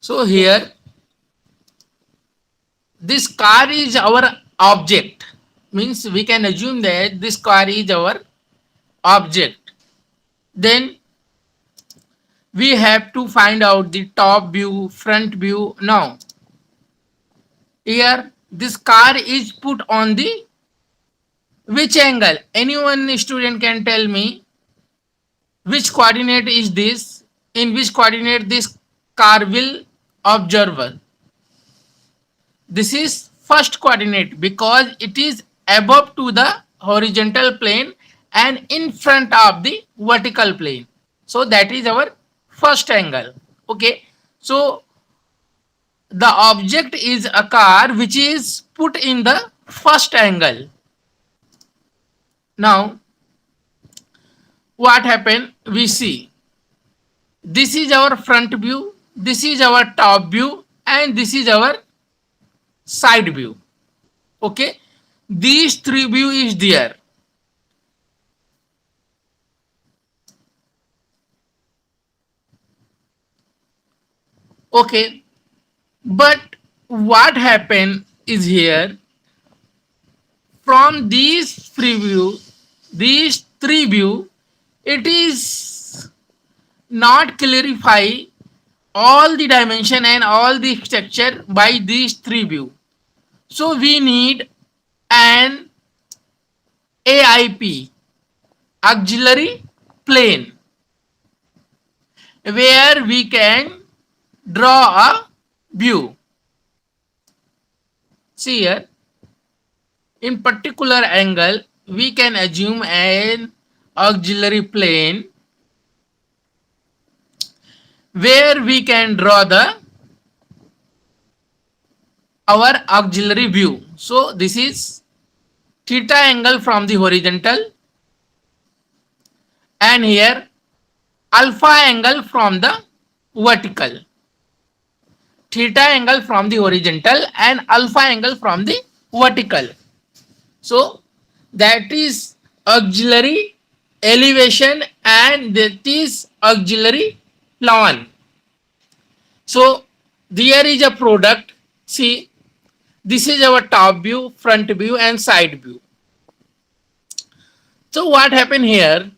So here this car is our object, means we can assume that this car is our object. Then we have to find out the top view, front view. Now here this car is put on the which angle? Anyone student can tell me which coordinate is this, in which coordinate this car will observe. This is first coordinate because it is above to the horizontal plane and in front of the vertical plane. So that is our first angle. Okay. So the object is a car which is put in the first angle. Now what happened? We see this is our front view, this is our top view, and this is our side view. Okay, these three view is there. Okay, but what happened is here from these three view, it is not clarify all the dimension and all the structure by these three view. So we need an AIP, auxiliary plane, where we can draw a view. See here, in particular angle, we can assume an auxiliary plane where we can draw the our auxiliary view. So this is theta angle from the horizontal, and here alpha angle from the vertical. Theta angle from the horizontal and alpha angle from the vertical. So that is auxiliary elevation and that is auxiliary plane. So there is a product. See, this is our top view, front view, and side view. So what happened here?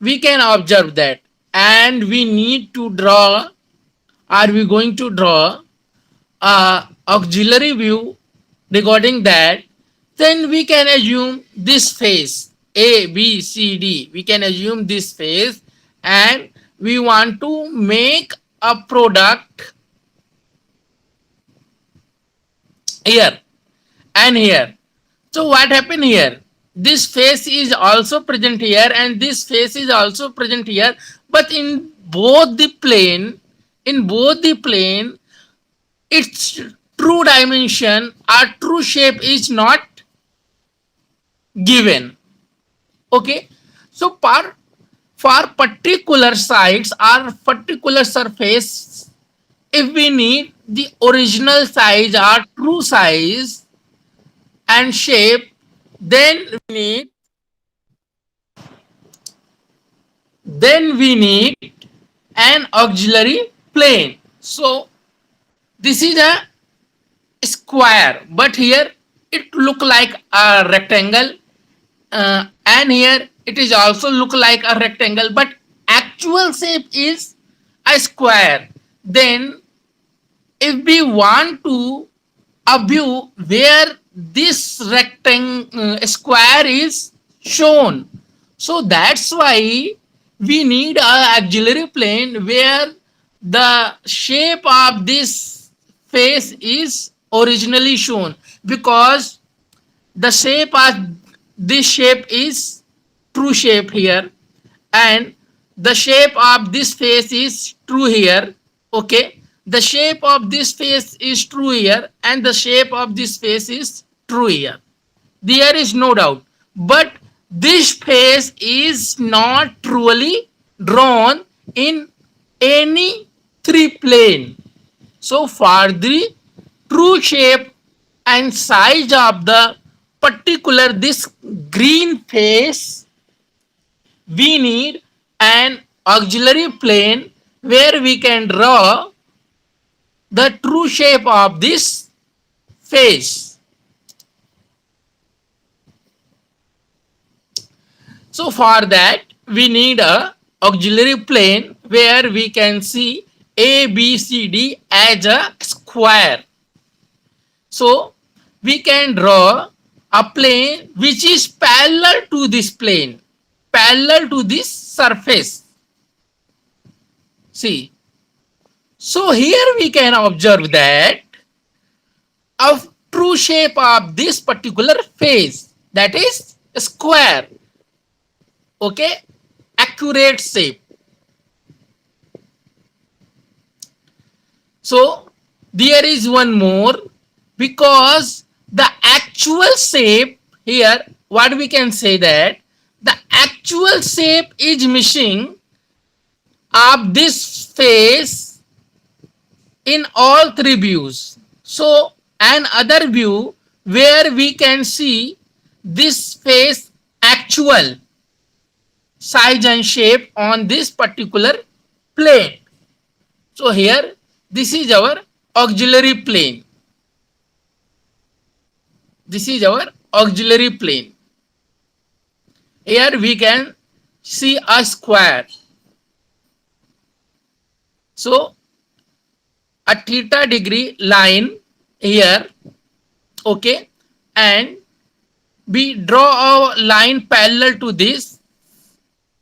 We can observe that, and we need to draw. Are we going to draw a auxiliary view regarding that? Then we can assume this face A, B, C, D. We can assume this face, and we want to make a product here and here. So what happened here? This face is also present here and this face is also present here, but in both the plane, its true dimension or true shape is not given. Okay, so for particular sides or particular surface, if we need the original size or true size and shape, then we need an auxiliary plane. So this is a square, but here it look like a rectangle, and here it is also look like a rectangle, but actual shape is a square. Then if we want to a view where this rectangle square is shown, so that's why we need a auxiliary plane where the shape of this face is originally shown, because the shape of this shape is true shape here, and the shape of this face is true here. Okay, the shape of this face is true here and the shape of this face is true here. There is no doubt, but this face is not truly drawn in any three plane. So for the true shape and size of the particular this green face, we need an auxiliary plane where we can draw the true shape of this face. So for that we need a auxiliary plane where we can see ABCD as a square. So we can draw a plane which is parallel to this plane, parallel to this surface. See, so here we can observe that a true shape of this particular face, that is a square. Okay, accurate shape. So there is one more, because the actual shape here, what we can say that the actual shape is missing of this face in all three views. So another view where we can see this face actual size and shape on this particular plane. So here this is our auxiliary plane. This is our auxiliary plane. Here we can see a square. So a theta degree line here, okay, and we draw a line parallel to this,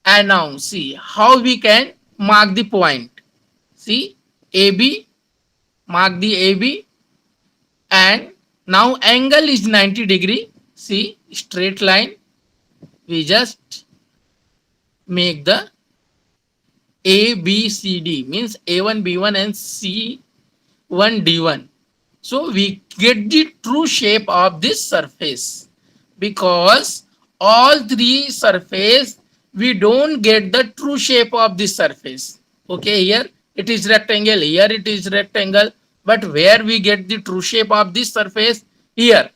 and now see how we can mark the point. See, AB, mark the AB, and now angle is 90 degree. See, straight line, we just make the A, B, C, D, means A1, B1 and C1, D1. So we get the true shape of this surface, because all three surface we don't get the true shape of this surface. Okay, here it is rectangle, here it is rectangle, but where we get the true shape of this surface? Here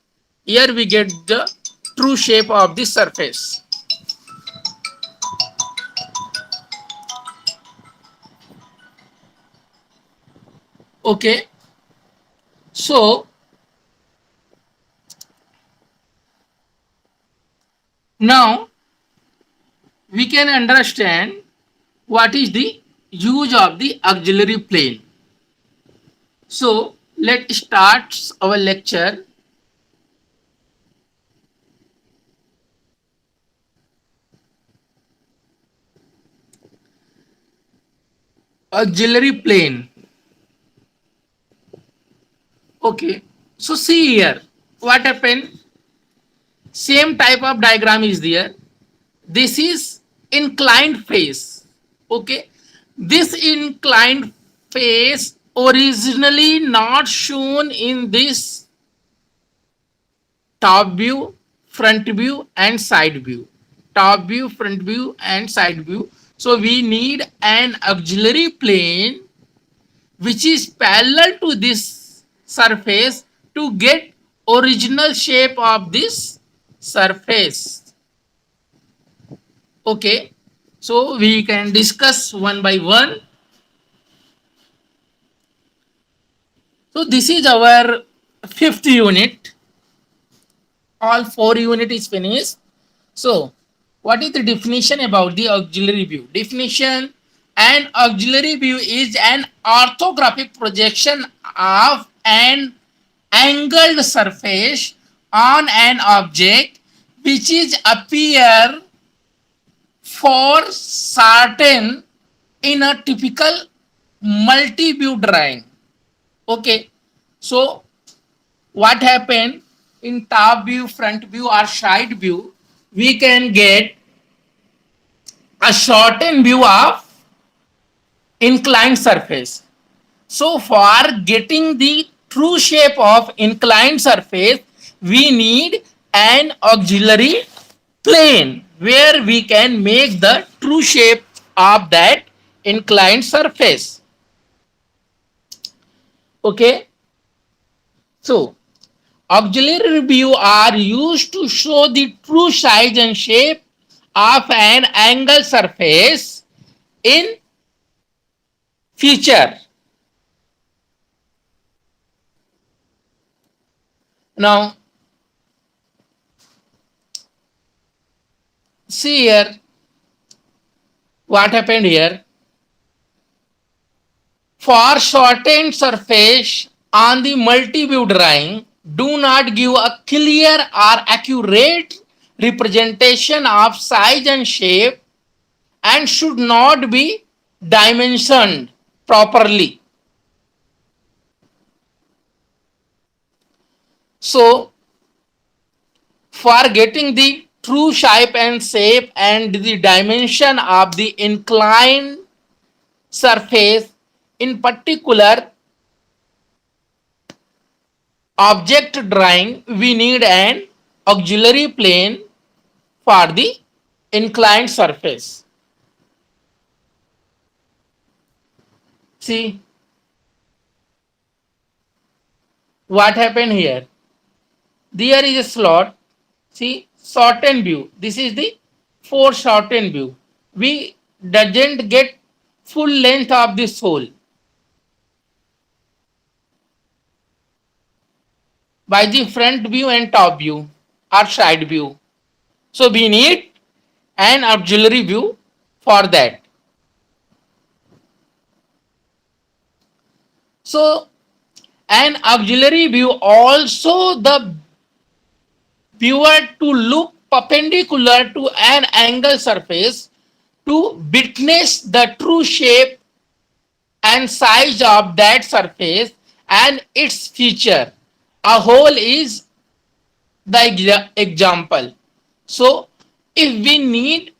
we get the true shape of this surface. Okay, so now we can understand what is the use of the auxiliary plane. So let's start our lecture. Auxiliary plane. Okay, so see here what happened. Same type of diagram is there. This is inclined face. Okay, this inclined face originally not shown in this top view, front view and side view. Top view, front view and side view. So we need an auxiliary plane which is parallel to this surface to get original shape of this surface. Okay, so we can discuss one by one. So this is our fifth unit. All four unit is finished. So what is the definition about the auxiliary view? Definition: an auxiliary view is an orthographic projection of an angled surface on an object which is appear for certain in a typical multi-view drawing. Okay, so what happened in top view, front view or side view, we can get a shortened view of inclined surface. So for getting the true shape of inclined surface, we need an auxiliary plane where we can make the true shape of that inclined surface. Okay, so auxiliary view are used to show the true size and shape of an angle surface. In future, Now, see here what happened here. For shortened surface on the multi-view drawing, do not give a clear or accurate representation of size and shape and should not be dimensioned properly. So, for getting the true shape and shape and the dimension of the inclined surface, in particular object drawing, we need an auxiliary plane for the inclined surface. See what happened here. There is a slot. See, shorten view. This is the foreshortened view. We doesn't get full length of this hole by the front view and top view or side view. So we need an auxiliary view for that. So an auxiliary view also the viewer to look perpendicular to an angle surface to witness the true shape and size of that surface and its feature. A hole is the example. So if we need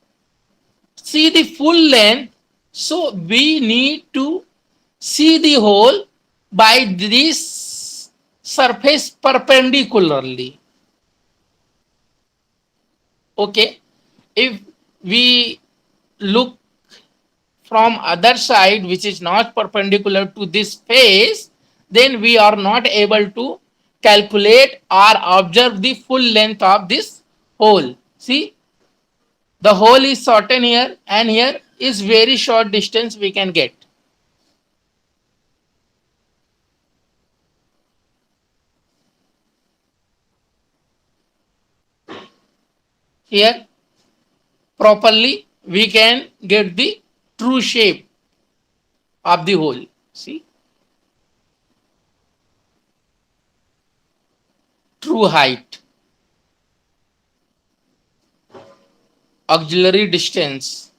see the full length, so we need to see the hole by this surface perpendicularly. Okay, if we look from other side which is not perpendicular to this face, then we are not able to calculate or observe the full length of this hole. See, the hole is shortened here and here is very short distance we can get. Here properly we can get the true shape of the hole. See, true height, auxiliary distance.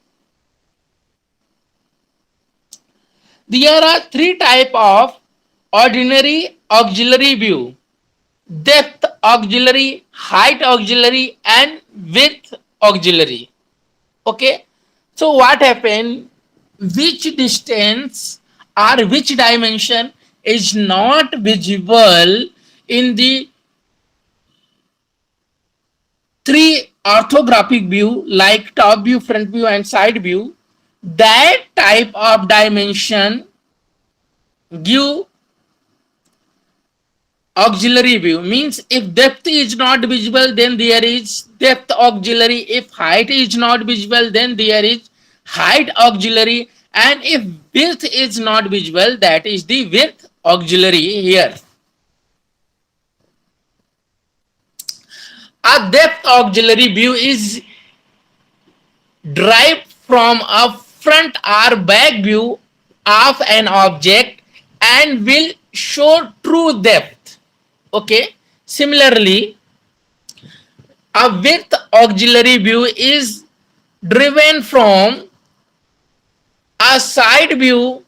There are three types of ordinary auxiliary view: depth auxiliary, height auxiliary, and width auxiliary. Okay, so what happened? Which distance or which dimension is not visible in the three orthographic view like top view, front view, and side view? That type of dimension give auxiliary view. Means if depth is not visible, then there is depth auxiliary. If height is not visible, then there is height auxiliary. And if width is not visible, that is the width auxiliary here. A depth auxiliary view is derived from a front or back view of an object and will show true depth. Okay, similarly a width auxiliary view is driven from a side view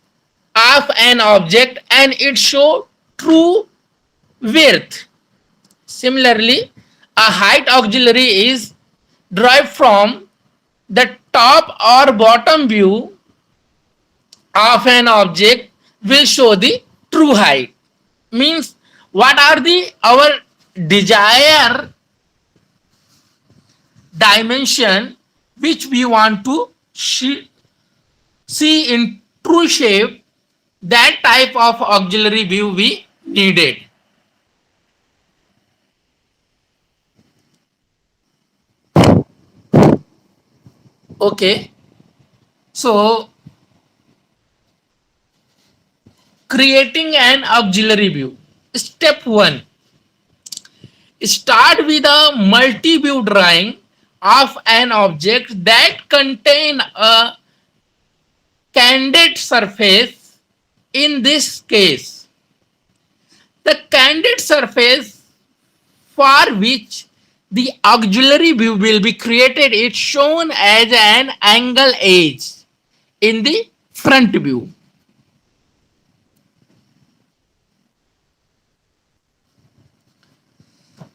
of an object and it shows true width. Similarly, a height auxiliary is derived from the top or bottom view of an object will show the true height. Means what are the our desire dimension which we want to see in true shape, that type of auxiliary view we needed. Okay, so creating an auxiliary view. Step 1, Start with a multi-view drawing of an object that contain a candid surface. In this case, the candid surface for which the auxiliary view will be created is shown as an angle edge in the front view.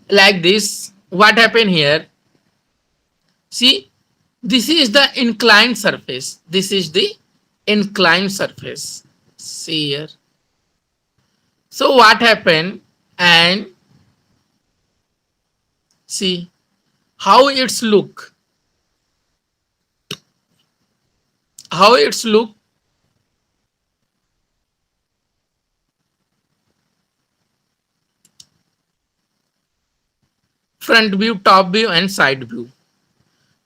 Like this, what happened here? See, this is the inclined surface. This is the inclined surface. See here. So what happened? And see how it's look. How it's look. Front view, top view, and side view.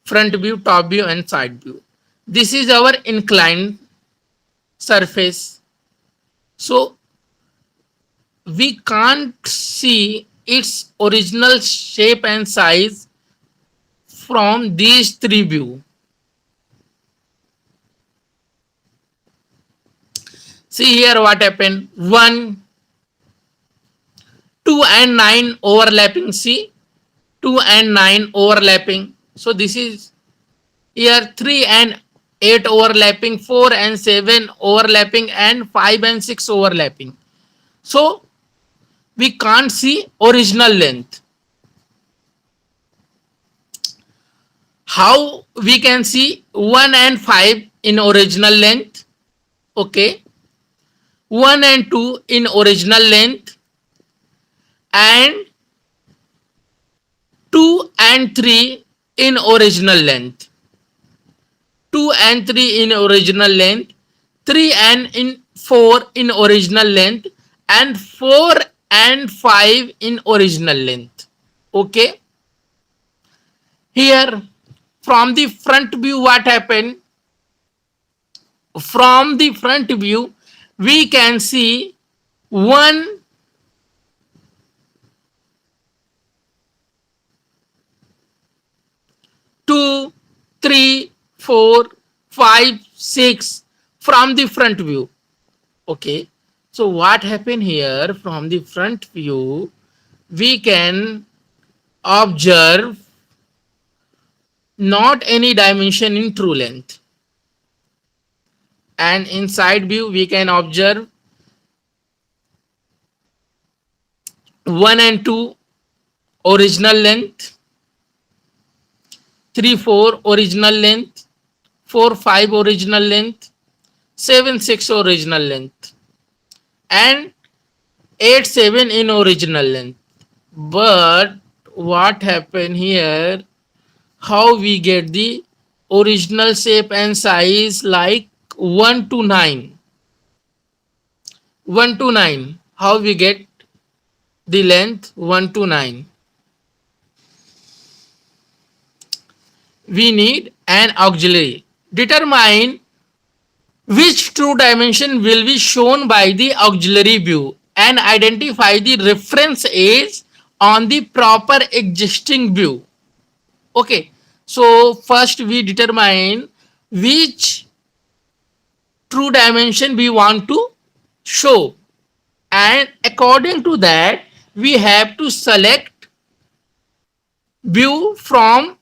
Front view, top view, and side view. This is our inclined surface. So we can't see its original shape and size from these three views. See here what happened. 1, 2 and 9 overlapping. See, 2 and 9 overlapping. So this is here 3 and 8 overlapping, 4 and 7 overlapping, and 5 and 6 overlapping. So we can't see original length. How we can see 1 and 5 in original length? Okay, 1 and 2 in original length, and 2 and 3 in original length. 2 and 3 in original length, 3 and 4 in original length, and 4 and 5 in original length. Okay, here from the front view what happened? From the front view we can see 1, 2, 3, 4, 5, 6 from the front view. Okay, so what happened here? From the front view we can observe not any dimension in true length, and in side view we can observe 1 and 2 original length, 3, 4 original length, 4, 5 original length, 7, 6 original length, and 8, 7 in original length. But what happened here? How we get the original shape and size like 1 to 9? 1 to 9. How we get the length 1 to 9? We need an auxiliary. Determine which true dimension will be shown by the auxiliary view and identify the reference edge on the proper existing view. Okay, so first we determine which true dimension we want to show, and according to that we have to select view from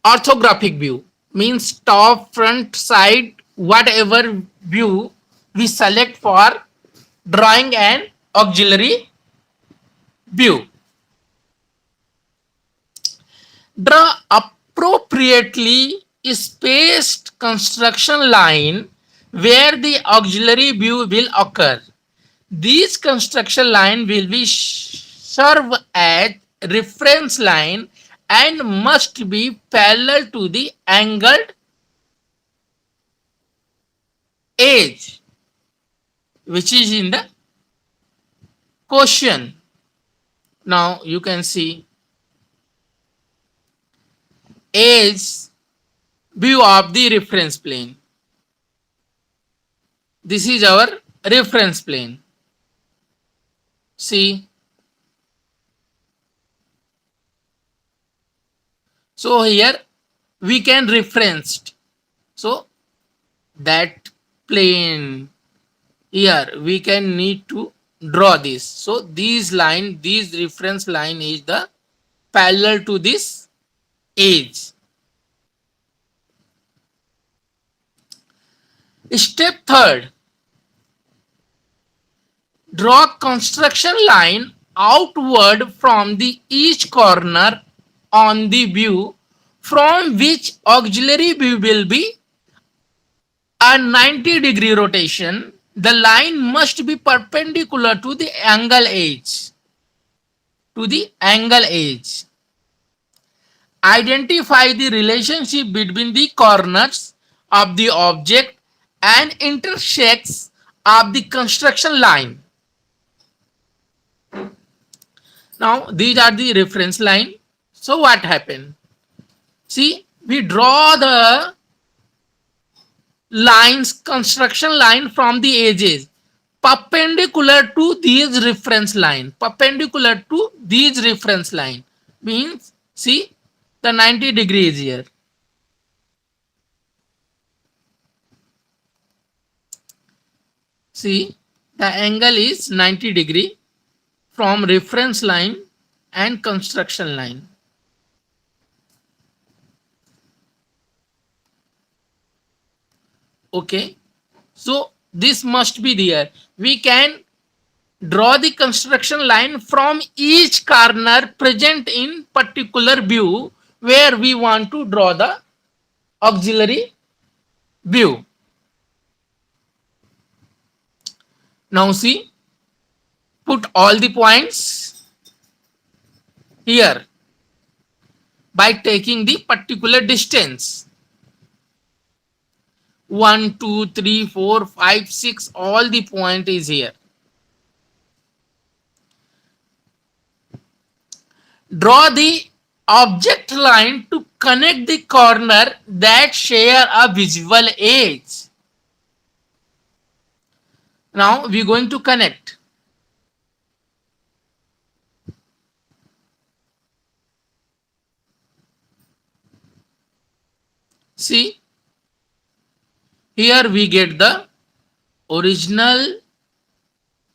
orthographic view, means top, front, side, whatever view we select for drawing an auxiliary view. Draw appropriately spaced construction line where the auxiliary view will occur. These construction line will be serve as reference line and must be parallel to the angled edge which is in the question. Now you can see edge view of the reference plane. This is our reference plane. See, So here we can reference. So that plane, here we can need to draw this. So this reference line is the parallel to this edge. Step third, draw construction line outward from the each corner on the view from which auxiliary view will be a 90-degree rotation. The line must be perpendicular to the angle edge. Identify the relationship between the corners of the object and intersects of the construction line. Now these are the reference line. So what happened? See, we draw the lines, construction line from the edges perpendicular to these reference line. Perpendicular to these reference line means, see, the 90 degrees here. See, the angle is 90 degree from reference line and construction line. Okay, so this must be there. We can draw the construction line from each corner present in particular view where we want to draw the auxiliary view. Now see, put all the points here by taking the particular distance. 1, 2, 3, 4, 5, 6, all the point is here. Draw the object line to connect the corner that share a visible edge. Now we are going to connect. See, here we get the original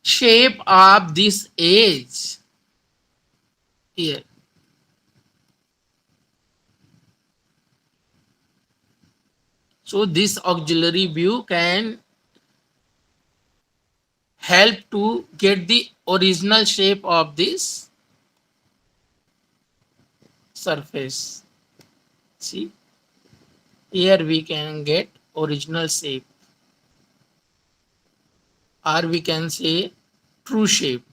shape of this edge here. So this auxiliary view can help to get the original shape of this surface. See, here we can get original shape, or we can say true shape.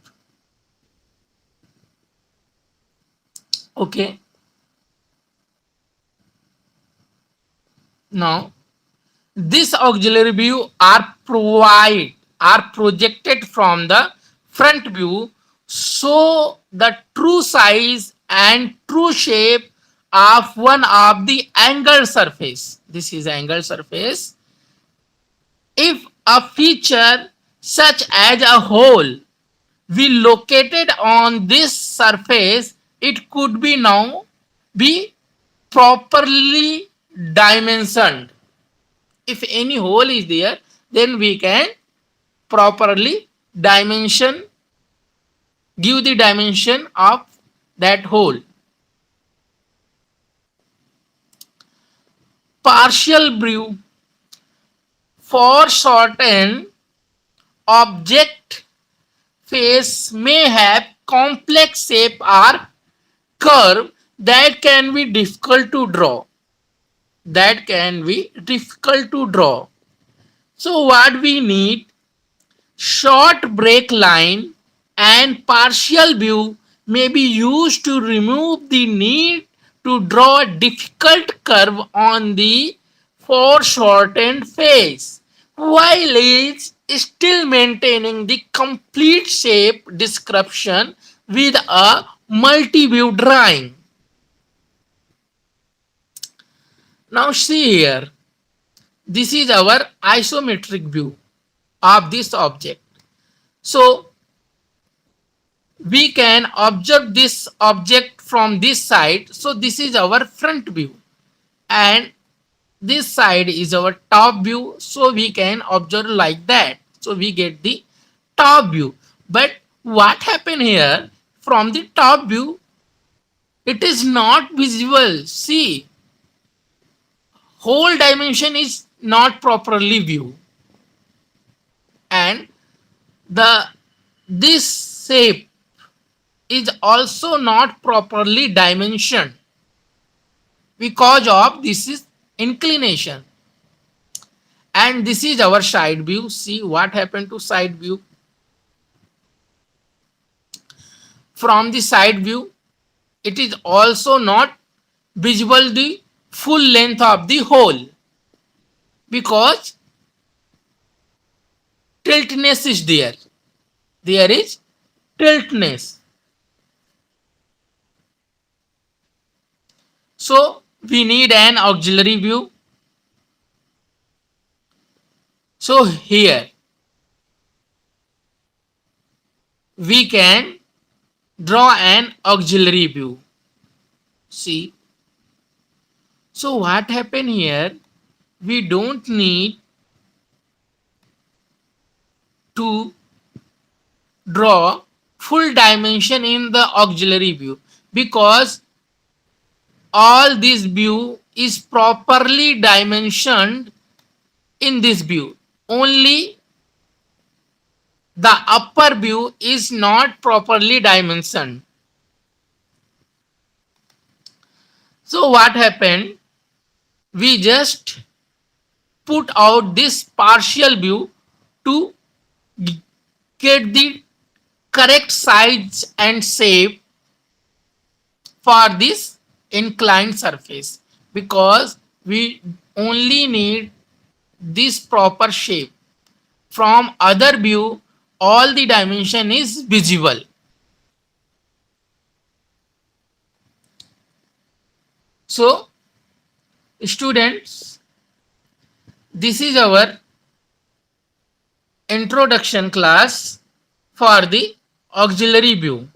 Okay, now this auxiliary view are projected from the front view, so the true size and true shape of one of the angled surface. This is angled surface. If a feature such as a hole be located on this surface, it could be now be properly dimensioned. If any hole is there, then we can properly dimension, give the dimension of that hole. Partial view, foreshortened object face may have complex shape or curve that can be difficult to draw. So what we need, short break line and partial view may be used to remove the need to draw a difficult curve on the foreshortened face, while it's still maintaining the complete shape description with a multi-view drawing. Now see here, this is our isometric view of this object. So we can observe this object from this side, so this is our front view, and this side is our top view, so we can observe like that, so we get the top view. But what happened here, from the top view it is not visible. See, whole dimension is not properly viewed, and the this shape is also not properly dimensioned because of this is inclination. And this is our side view. See what happened to side view. From the side view it is also not visible the full length of the hole because tiltness is there. There is tiltness. So we need an auxiliary view. So here we can draw an auxiliary view. See, so what happened here, we don't need to draw full dimension in the auxiliary view because all this view is properly dimensioned in this view. Only the upper view is not properly dimensioned. So what happened, we just put out this partial view to get the correct size and shape for this inclined surface because we only need this proper shape. From other view all the dimension is visible. So students, this is our introduction class for the auxiliary view.